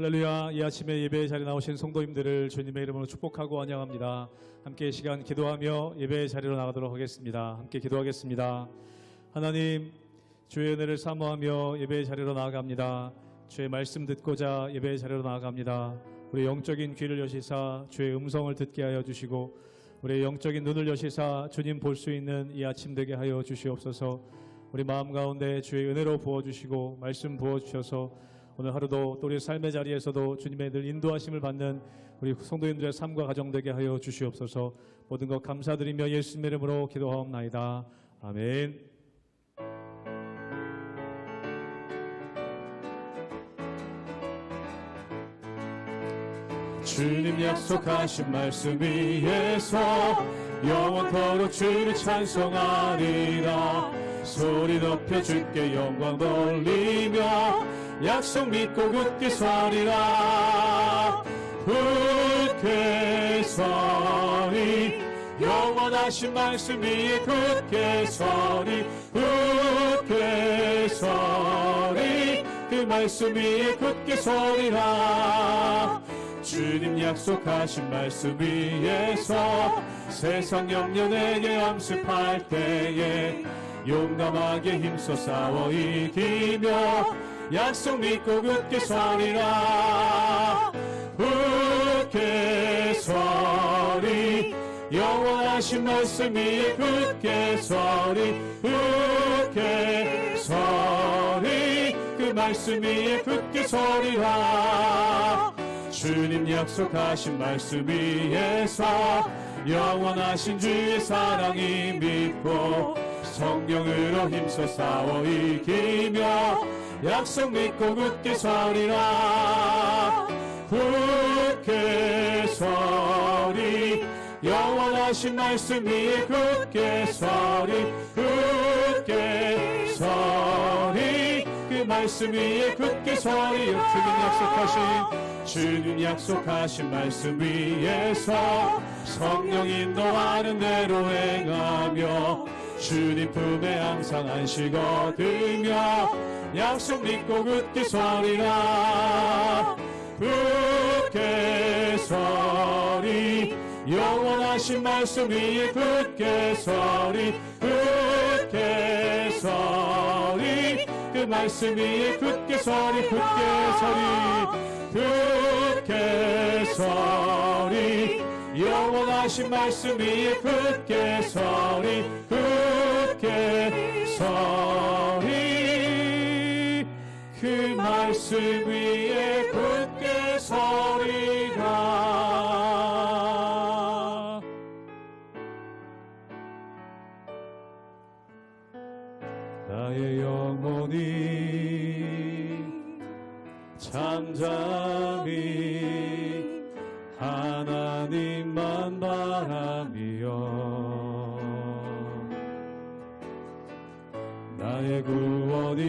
할렐루야. 이 아침에 예배의 자리에 나오신 성도님들을 주님의 이름으로 축복하고 환영합니다. 함께 이 시간 기도하며 예배의 자리로 나가도록 하겠습니다. 함께 기도하겠습니다. 하나님, 주의 은혜를 사모하며 예배의 자리로 나아갑니다. 주의 말씀 듣고자 예배의 자리로 나아갑니다. 우리 영적인 귀를 여시사 주의 음성을 듣게 하여 주시고, 우리의 영적인 눈을 여시사 주님 볼 수 있는 이 아침 되게 하여 주시옵소서. 우리 마음 가운데 주의 은혜로 부어주시고 말씀 부어주셔서 오늘 하루도 또 우리 삶의 자리에서도 주님의 늘 인도하심을 받는 우리 성도님들의 삶과 가정 되게 하여 주시옵소서. 모든 것 감사드리며 예수님의 이름으로 기도하옵나이다. 아멘. 주님 약속하신 말씀 위에서 영원토록 주를 찬송하리라. 소리 높여 주께 영광 돌리며 약속 믿고 굳게 서리라. 굳게 서리, 영원하신 말씀 위에 굳게 서리. 굳게 서리, 그 말씀 위에 굳게 서리라. 주님 약속하신 말씀 위에서 세상 영년에게 암습할 때에 용감하게 힘써 싸워 이기며 약속 믿고 굳게 서리라. 굳게 서리, 영원하신 말씀 위에 굳게 서리. 굳게 서리, 그 말씀 위에 굳게 서리라. 주님 약속하신 말씀 위에서 영원하신 주의 사랑이 믿고 성경으로 힘써 싸워 이기며 약속 믿고 굳게 서리라. 굳게 서리, 영원하신 말씀 위에 굳게 서리. 굳게 서리, 그 말씀 위에 굳게 서리. 주님 약속하신 말씀 위에서 성령 인도하는 대로 행하며 주님 품에 항상 안식 얻으며 약속 믿고 굳게 서리라. 굳게 서리, 영원하신 말씀 위에 굳게 서리. 굳게 서리, 그 말씀 위에 굳게 서리. 굳게 서리, 굳게 서리, 영원하신 말씀 위에 굳게 서리. 굳게 서리, 그 말씀 위에 굳게 서리라. 나의 영혼이 잠잠히 하나님만 바라며 나의 구원이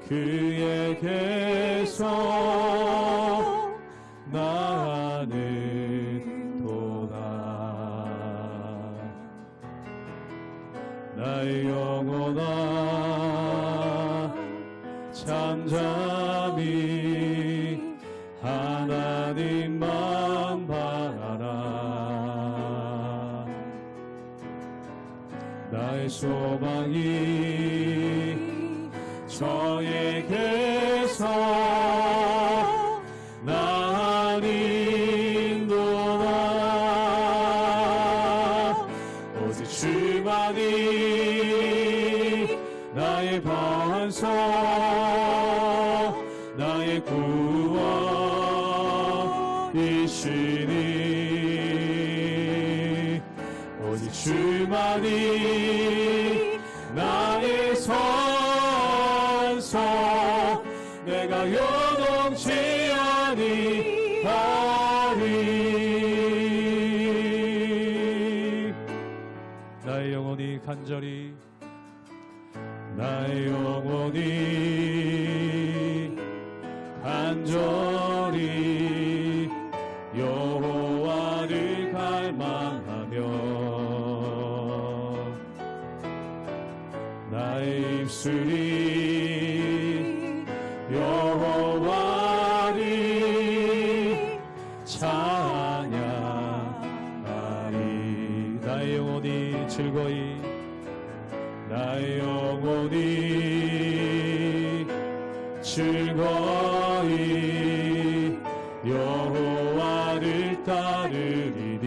그에게서 나는 도다. 나의 영혼아 잠잠히 하나님만 바라라. 나의 소망이 저에게서 나는도다. 오직 주만이 나의 반석, 나의 구원이시니 오직 주만이 나의 선서, 내가 요동치 아니하리. 나의 영혼이 간절히, 나의 영혼이 간절히 여호와를 갈망하며 나의 입술이 여호와 찬양하리. 나의 영혼이 즐거이 나의 영혼이 즐거이 여호와를 따르리니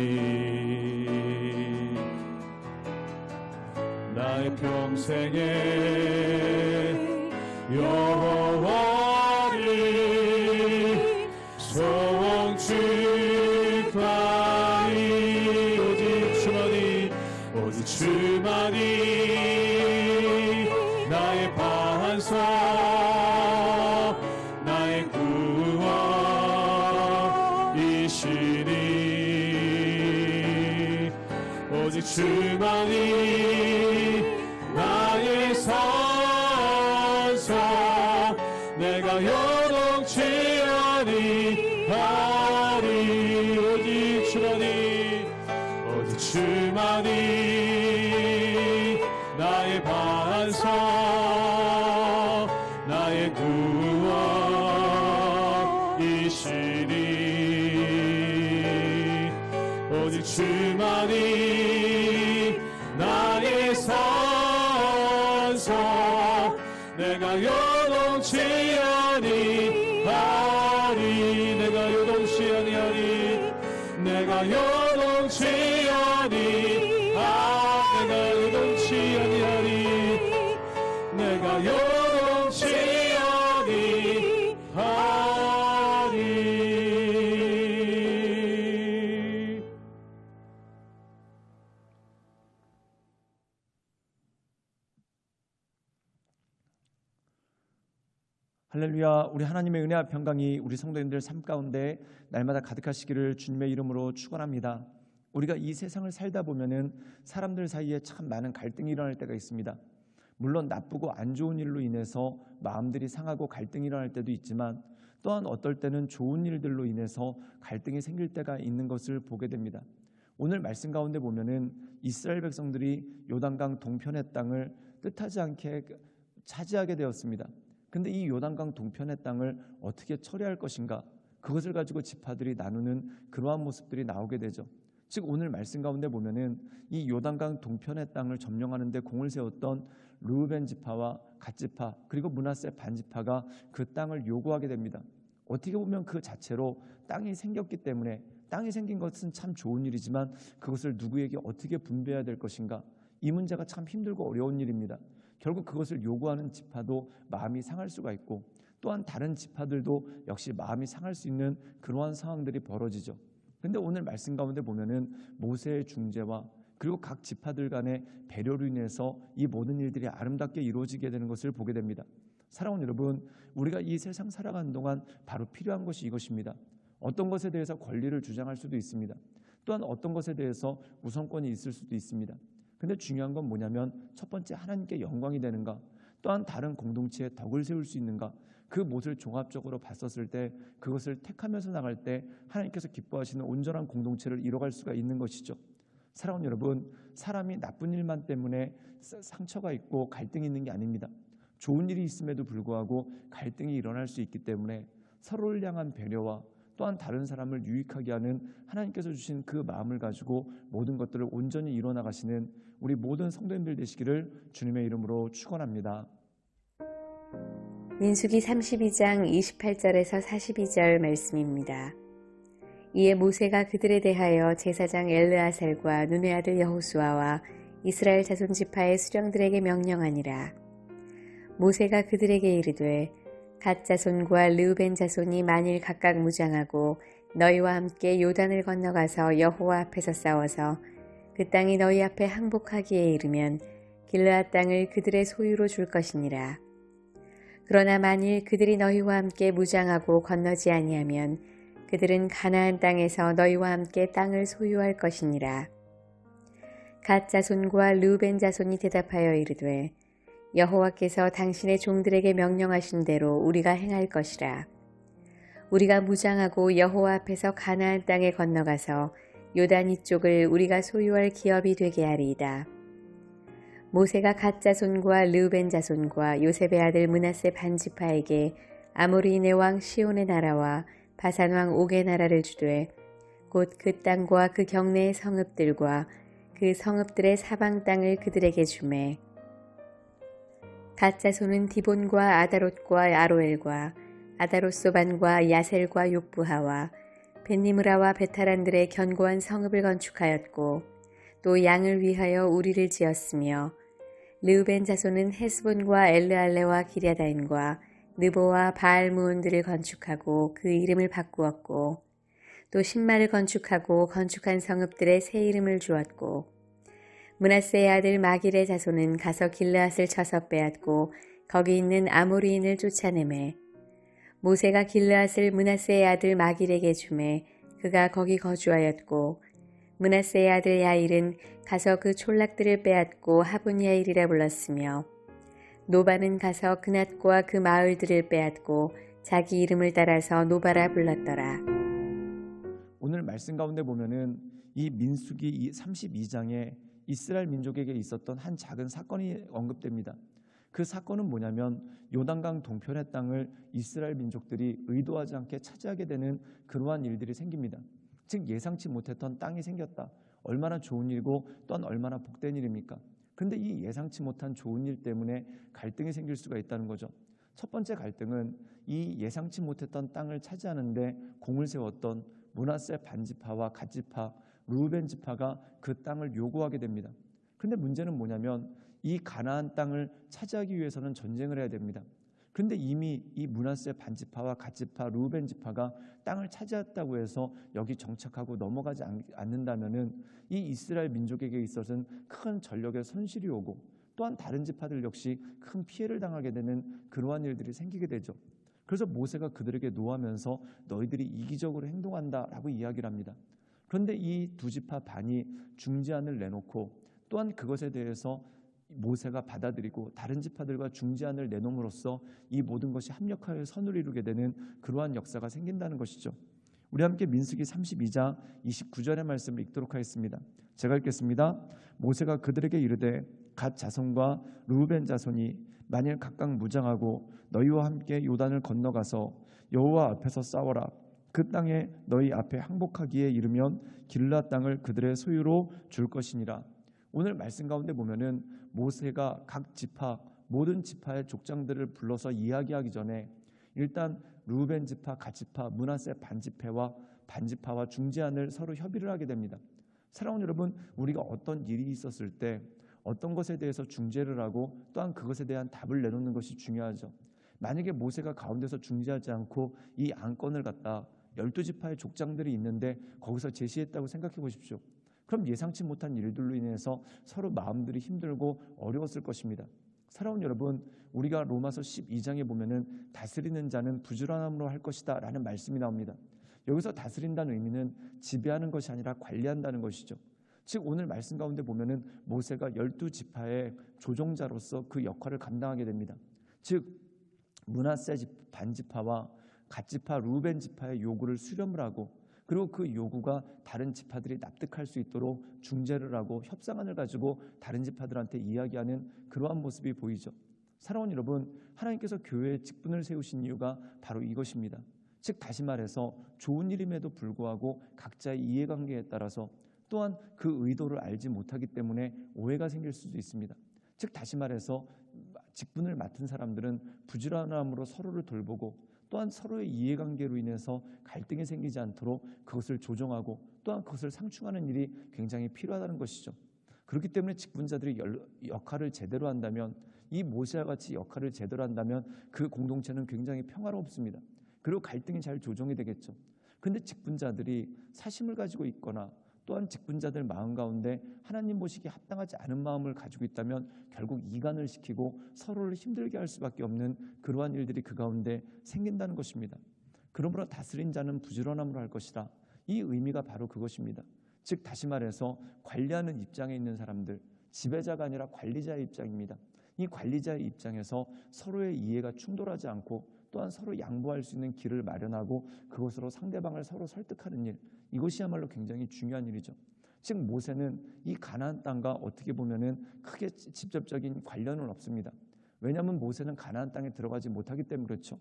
나의 평생에 여호와를 송축하리. 오직 주만이 나의 반석 나의 구원이시니 오직 주만이 나의 산성 내가 요동치 아니하리. 오직 주만이 나의 반석 나의 구원이시니 오직 주만이 나의 산성 내가 요동치 아니하리. 내가 요동치 아니하리. 내가 요동치 아니하리. 내가 요동치 아니하리. 내가 요동치 아니하리. 할렐루야. 우리 하나님의 은혜와 평강이 우리 성도님들 삶 가운데 날마다 가득하시기를 주님의 이름으로 축원합니다. 우리가 이 세상을 살다 보면은 사람들 사이에 참 많은 갈등이 일어날 때가 있습니다. 물론 나쁘고 안 좋은 일로 인해서 마음들이 상하고 갈등이 일어날 때도 있지만 또한 어떨 때는 좋은 일들로 인해서 갈등이 생길 때가 있는 것을 보게 됩니다. 오늘 말씀 가운데 보면은 이스라엘 백성들이 요단강 동편의 땅을 뜻하지 않게 차지하게 되었습니다. 근데 이 요단강 동편의 땅을 어떻게 처리할 것인가, 그것을 가지고 지파들이 나누는 그러한 모습들이 나오게 되죠. 즉 오늘 말씀 가운데 보면은 이 요단강 동편의 땅을 점령하는 데 공을 세웠던 르우벤 지파와 갓 지파 그리고 므낫세 반 지파가 그 땅을 요구하게 됩니다. 어떻게 보면 그 자체로 땅이 생겼기 때문에, 땅이 생긴 것은 참 좋은 일이지만 그것을 누구에게 어떻게 분배해야 될 것인가, 이 문제가 참 힘들고 어려운 일입니다. 결국 그것을 요구하는 지파도 마음이 상할 수가 있고 또한 다른 지파들도 역시 마음이 상할 수 있는 그러한 상황들이 벌어지죠. 그런데 오늘 말씀 가운데 보면은 모세의 중재와 그리고 각 지파들 간의 배려로 인해서 이 모든 일들이 아름답게 이루어지게 되는 것을 보게 됩니다. 사랑하는 여러분, 우리가 이 세상 살아가는 동안 바로 필요한 것이 이것입니다. 어떤 것에 대해서 권리를 주장할 수도 있습니다. 또한 어떤 것에 대해서 우선권이 있을 수도 있습니다. 근데 중요한 건 뭐냐면 첫 번째 하나님께 영광이 되는가, 또한 다른 공동체에 덕을 세울 수 있는가, 그 모습을 종합적으로 봤었을 때 그것을 택하면서 나갈 때 하나님께서 기뻐하시는 온전한 공동체를 이뤄갈 수가 있는 것이죠. 사랑하는 여러분, 사람이 나쁜 일만 때문에 상처가 있고 갈등이 있는 게 아닙니다. 좋은 일이 있음에도 불구하고 갈등이 일어날 수 있기 때문에 서로를 향한 배려와 또한 다른 사람을 유익하게 하는 하나님께서 주신 그 마음을 가지고 모든 것들을 온전히 이뤄나가시는 우리 모든 성도님들 되시기를 주님의 이름으로 축원합니다. 민수기 32장 28절에서 42절 말씀입니다. 이에 모세가 그들에 대하여 제사장 엘르아살과 눈의 아들 여호수아와 이스라엘 자손 지파의 수령들에게 명령하니라. 모세가 그들에게 이르되 갓 자손과 르우벤 자손이 만일 각각 무장하고 너희와 함께 요단을 건너가서 여호와 앞에서 싸워서 그 땅이 너희 앞에 항복하기에 이르면 길르앗 땅을 그들의 소유로 줄 것이니라. 그러나 만일 그들이 너희와 함께 무장하고 건너지 아니하면 그들은 가나안 땅에서 너희와 함께 땅을 소유할 것이니라. 갓 자손과 르우벤 자손이 대답하여 이르되 여호와께서 당신의 종들에게 명령하신 대로 우리가 행할 것이라. 우리가 무장하고 여호와 앞에서 가나안 땅에 건너가서 요단 이쪽을 우리가 소유할 기업이 되게 하리이다. 모세가 갓 자손과 르우벤 자손과 요셉의 아들 므낫세 반 지파에게 아모리인의 왕 시온의 나라와 바산 왕 옥의 나라를 주되 곧 그 땅과 그 경내의 성읍들과 그 성읍들의 사방 땅을 그들에게 주매 갓 자손은 디본과 아다롯과 아로엘과 아다롯소반과 야셀과 욕부하와 벳니므라와 베타란들의 견고한 성읍을 건축하였고 또 양을 위하여 우리를 지었으며 르우벤 자손은 헤스본과 엘르알레와 기랴다임과 느보와 바알무온들을 건축하고 그 이름을 바꾸었고 또 신마를 건축하고 건축한 성읍들의 새 이름을 주었고 므낫세의 아들 마길의 자손은 가서 길르앗을 쳐서 빼앗고 거기 있는 아모리인을 쫓아내매 모세가 길르앗을 므낫세의 아들 마길에게 주매 그가 거기 거주하였고 므낫세의 아들 야일은 가서 그 촌락들을 빼앗고 하본 야일이라 불렀으며 노바는 가서 그낫과 그 마을들을 빼앗고 자기 이름을 따라서 노바라 불렀더라. 오늘 말씀 가운데 보면은 이 민수기 32장에 이스라엘 민족에게 있었던 한 작은 사건이 언급됩니다. 그 사건은 뭐냐면 요단강 동편의 땅을 이스라엘 민족들이 의도하지 않게 차지하게 되는 그러한 일들이 생깁니다. 즉 예상치 못했던 땅이 생겼다. 얼마나 좋은 일이고 또한 얼마나 복된 일입니까? 그런데 이 예상치 못한 좋은 일 때문에 갈등이 생길 수가 있다는 거죠. 첫 번째 갈등은 이 예상치 못했던 땅을 차지하는데 공을 세웠던 므낫세 반지파와 갓지파, 르우벤 지파가 그 땅을 요구하게 됩니다. 근데 문제는 뭐냐면 이 가나안 땅을 차지하기 위해서는 전쟁을 해야 됩니다. 그런데 이미 이 므낫세 반지파와 갓지파, 르우벤 지파가 땅을 차지했다고 해서 여기 정착하고 넘어가지 않는다면은 이 이스라엘 민족에게 있어서는 큰 전력의 손실이 오고 또한 다른 지파들 역시 큰 피해를 당하게 되는 그러한 일들이 생기게 되죠. 그래서 모세가 그들에게 노하면서 너희들이 이기적으로 행동한다라고 이야기를 합니다. 그런데 이 두 지파 반이 중재안을 내놓고 또한 그것에 대해서 모세가 받아들이고 다른 지파들과 중재안을 내놓음으로써 이 모든 것이 합력하여 선을 이루게 되는 그러한 역사가 생긴다는 것이죠. 우리 함께 민수기 32장 29절의 말씀을 읽도록 하겠습니다. 제가 읽겠습니다. 모세가 그들에게 이르되 갓 자손과 르우벤 자손이 만일 각각 무장하고 너희와 함께 요단을 건너가서 여호와 앞에서 싸워라. 그 땅에 너희 앞에 항복하기에 이르면 길르앗 땅을 그들의 소유로 줄 것이니라. 오늘 말씀 가운데 보면은 모세가 각 지파 모든 지파의 족장들을 불러서 이야기하기 전에 일단 르우벤 지파, 갓 지파, 므낫세 반지파와 중재안을 서로 협의를 하게 됩니다. 사랑하는 여러분, 우리가 어떤 일이 있었을 때 어떤 것에 대해서 중재를 하고 또한 그것에 대한 답을 내놓는 것이 중요하죠. 만약에 모세가 가운데서 중재하지 않고 이 안건을 갖다 12지파의 족장들이 있는데 거기서 제시했다고 생각해 보십시오. 그럼 예상치 못한 일들로 인해서 서로 마음들이 힘들고 어려웠을 것입니다. 사랑하는 여러분, 우리가 로마서 12장에 보면은 다스리는 자는 부지런함으로 할 것이다 라는 말씀이 나옵니다. 여기서 다스린다는 의미는 지배하는 것이 아니라 관리한다는 것이죠. 즉 오늘 말씀 가운데 보면은 모세가 12지파의 조종자로서 그 역할을 감당하게 됩니다. 즉 므낫세 반지파와 갓지파, 르우벤 지파의 요구를 수렴을 하고 그리고 그 요구가 다른 지파들이 납득할 수 있도록 중재를 하고 협상안을 가지고 다른 지파들한테 이야기하는 그러한 모습이 보이죠. 사랑하는 여러분, 하나님께서 교회에 직분을 세우신 이유가 바로 이것입니다. 즉 다시 말해서 좋은 일임에도 불구하고 각자의 이해관계에 따라서 또한 그 의도를 알지 못하기 때문에 오해가 생길 수도 있습니다. 즉 다시 말해서 직분을 맡은 사람들은 부지런함으로 서로를 돌보고 또한 서로의 이해관계로 인해서 갈등이 생기지 않도록 그것을 조정하고 또한 그것을 상충하는 일이 굉장히 필요하다는 것이죠. 그렇기 때문에 직분자들이 역할을 제대로 한다면 이 모세와 같이 역할을 제대로 한다면 그 공동체는 굉장히 평화롭습니다. 그리고 갈등이 잘 조정이 되겠죠. 그런데 직분자들이 사심을 가지고 있거나 또한 직분자들 마음 가운데 하나님 보시기에 합당하지 않은 마음을 가지고 있다면 결국 이간을 시키고 서로를 힘들게 할 수밖에 없는 그러한 일들이 그 가운데 생긴다는 것입니다. 그러므로 다스린 자는 부지런함으로 할 것이다. 이 의미가 바로 그것입니다. 즉 다시 말해서 관리하는 입장에 있는 사람들, 지배자가 아니라 관리자의 입장입니다. 이 관리자의 입장에서 서로의 이해가 충돌하지 않고 또한 서로 양보할 수 있는 길을 마련하고 그것으로 상대방을 서로 설득하는 일, 이것이야말로 굉장히 중요한 일이죠. 즉 모세는 이 가나안 땅과 어떻게 보면은 크게 직접적인 관련은 없습니다. 왜냐하면 모세는 가나안 땅에 들어가지 못하기 때문에 그렇죠.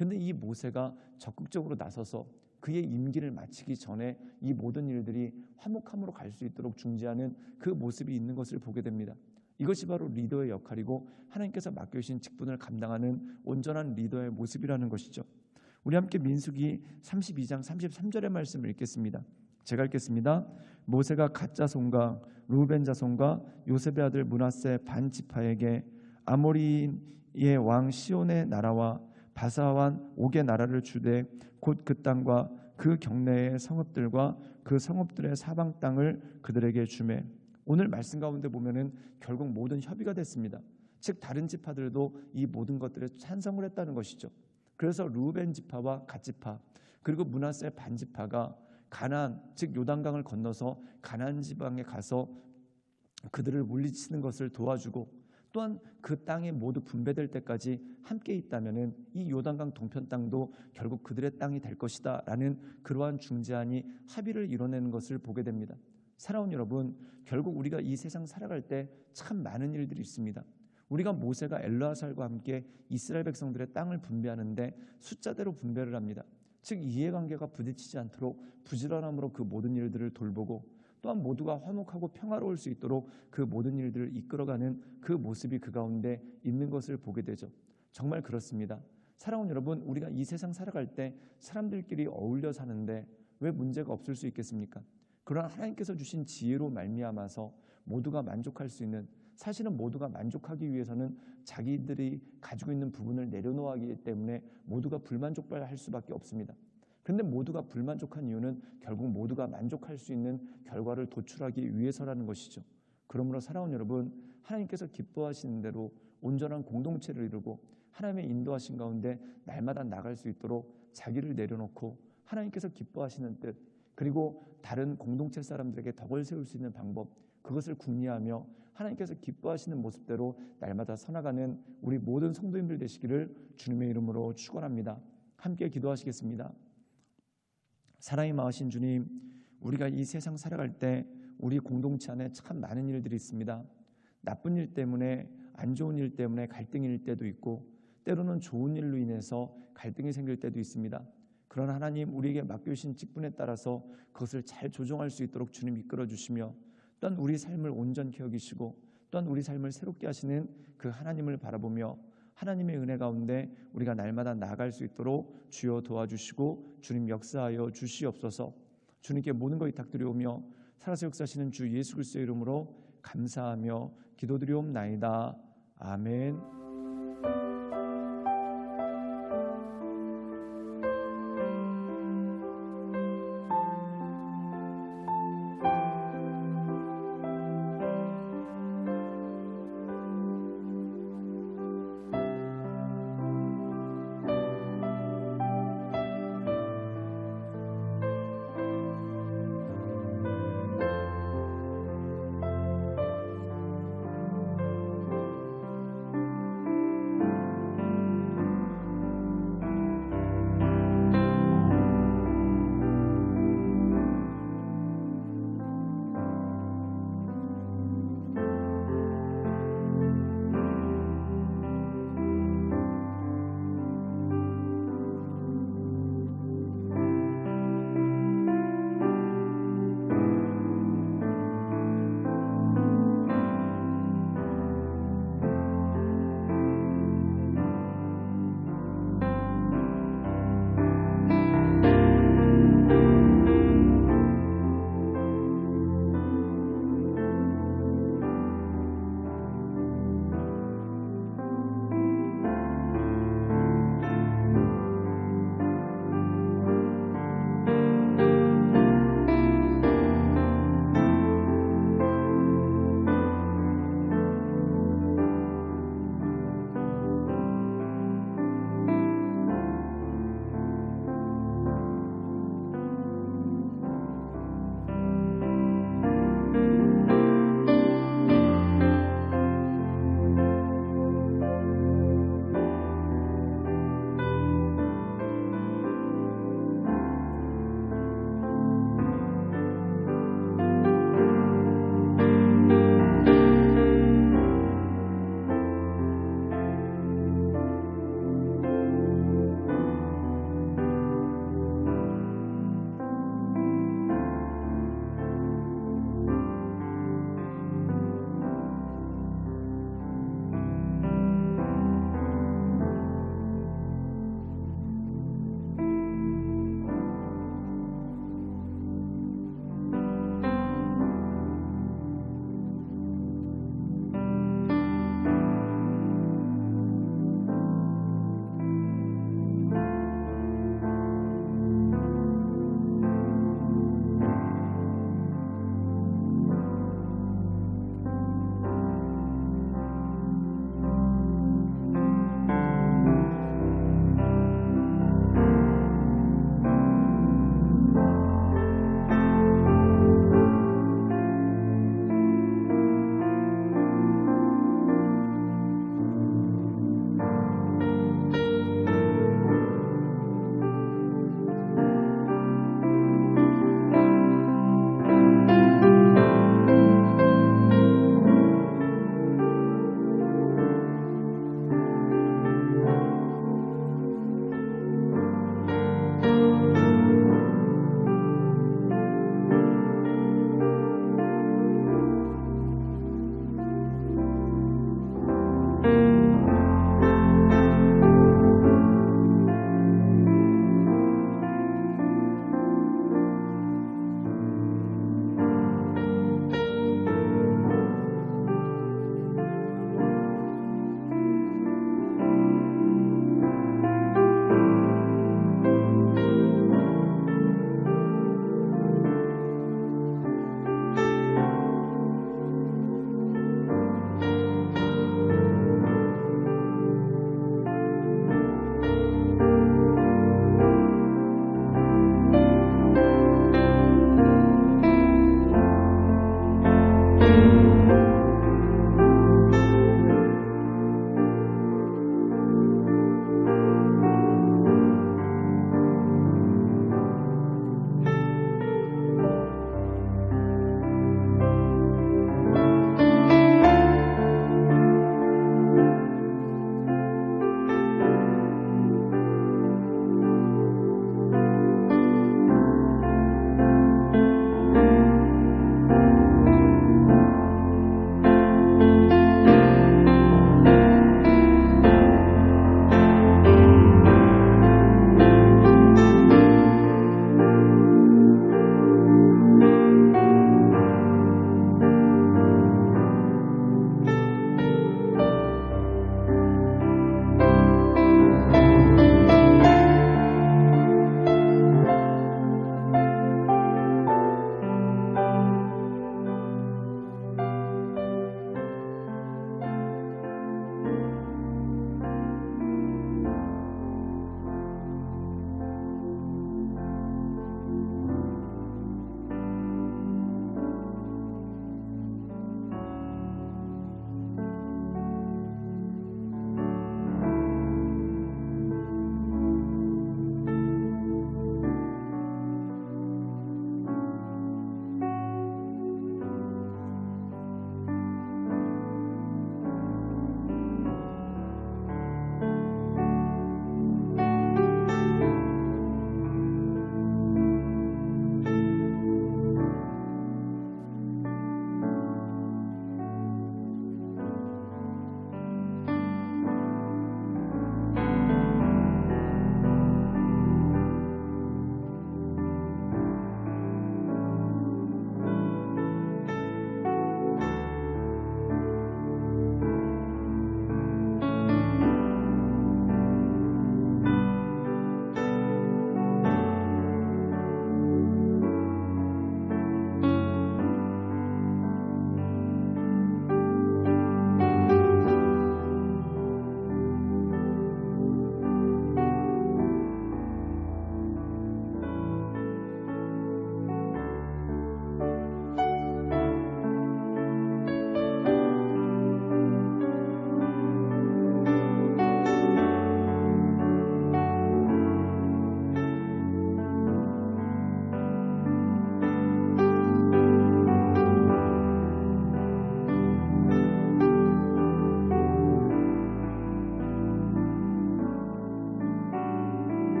근데 이 모세가 적극적으로 나서서 그의 임기를 마치기 전에 이 모든 일들이 화목함으로 갈 수 있도록 중재하는 그 모습이 있는 것을 보게 됩니다. 이것이 바로 리더의 역할이고 하나님께서 맡겨주신 직분을 감당하는 온전한 리더의 모습이라는 것이죠. 우리 함께 민수기 32장 33절의 말씀을 읽겠습니다. 제가 읽겠습니다. 모세가 갓 자손과 루벤 자손과 요셉의 아들 므낫세 반 지파에게 아모리의 왕 시온의 나라와 바사완 옥의 나라를 주되 곧 그 땅과 그 경내의 성읍들과 그 성읍들의 사방 땅을 그들에게 주매. 오늘 말씀 가운데 보면은 결국 모든 협의가 됐습니다. 즉 다른 지파들도 이 모든 것들에 찬성을 했다는 것이죠. 그래서 루벤 지파와 갓 지파 그리고 므낫세 반 지파가 가나안 즉 요단강을 건너서 가나안 지방에 가서 그들을 물리치는 것을 도와주고 또한 그 땅이 모두 분배될 때까지 함께 있다면은 이 요단강 동편 땅도 결국 그들의 땅이 될 것이다라는 그러한 중재안이 합의를 이뤄내는 것을 보게 됩니다. 사랑하는 여러분, 결국 우리가 이 세상 살아갈 때 참 많은 일들이 있습니다. 우리가 모세가 엘르아살과 함께 이스라엘 백성들의 땅을 분배하는데 숫자대로 분배를 합니다. 즉 이해관계가 부딪히지 않도록 부지런함으로 그 모든 일들을 돌보고 또한 모두가 화목하고 평화로울 수 있도록 그 모든 일들을 이끌어가는 그 모습이 그 가운데 있는 것을 보게 되죠. 정말 그렇습니다. 사랑하는 여러분, 우리가 이 세상 살아갈 때 사람들끼리 어울려 사는데 왜 문제가 없을 수 있겠습니까? 그러나 하나님께서 주신 지혜로 말미암아서 모두가 만족할 수 있는, 사실은 모두가 만족하기 위해서는 자기들이 가지고 있는 부분을 내려놓기 때문에 모두가 불만족할 수밖에 없습니다. 그런데 모두가 불만족한 이유는 결국 모두가 만족할 수 있는 결과를 도출하기 위해서라는 것이죠. 그러므로 사랑하는 여러분, 하나님께서 기뻐하시는 대로 온전한 공동체를 이루고 하나님의 인도하신 가운데 날마다 나갈 수 있도록 자기를 내려놓고 하나님께서 기뻐하시는 뜻, 그리고 다른 공동체 사람들에게 덕을 세울 수 있는 방법, 그것을 궁리하며 하나님께서 기뻐하시는 모습대로 날마다 서나가는 우리 모든 성도님들 되시기를 주님의 이름으로 축원합니다. 함께 기도하시겠습니다. 사랑이 많으신 주님, 우리가 이 세상 살아갈 때 우리 공동체 안에 참 많은 일들이 있습니다. 나쁜 일 때문에, 안 좋은 일 때문에 갈등일 때도 있고 때로는 좋은 일로 인해서 갈등이 생길 때도 있습니다. 그러나 하나님, 우리에게 맡겨주신 직분에 따라서 그것을 잘 조정할 수 있도록 주님 이끌어 주시며 또한 우리 삶을 온전히 여기시고 또한 우리 삶을 새롭게 하시는 그 하나님을 바라보며 하나님의 은혜 가운데 우리가 날마다 나아갈 수 있도록 주여 도와주시고 주님 역사하여 주시옵소서. 주님께 모든 것을 탁드리오며 살아서 역사하시는 주 예수 그리스도의 이름으로 감사하며 기도드리옵나이다. 아멘.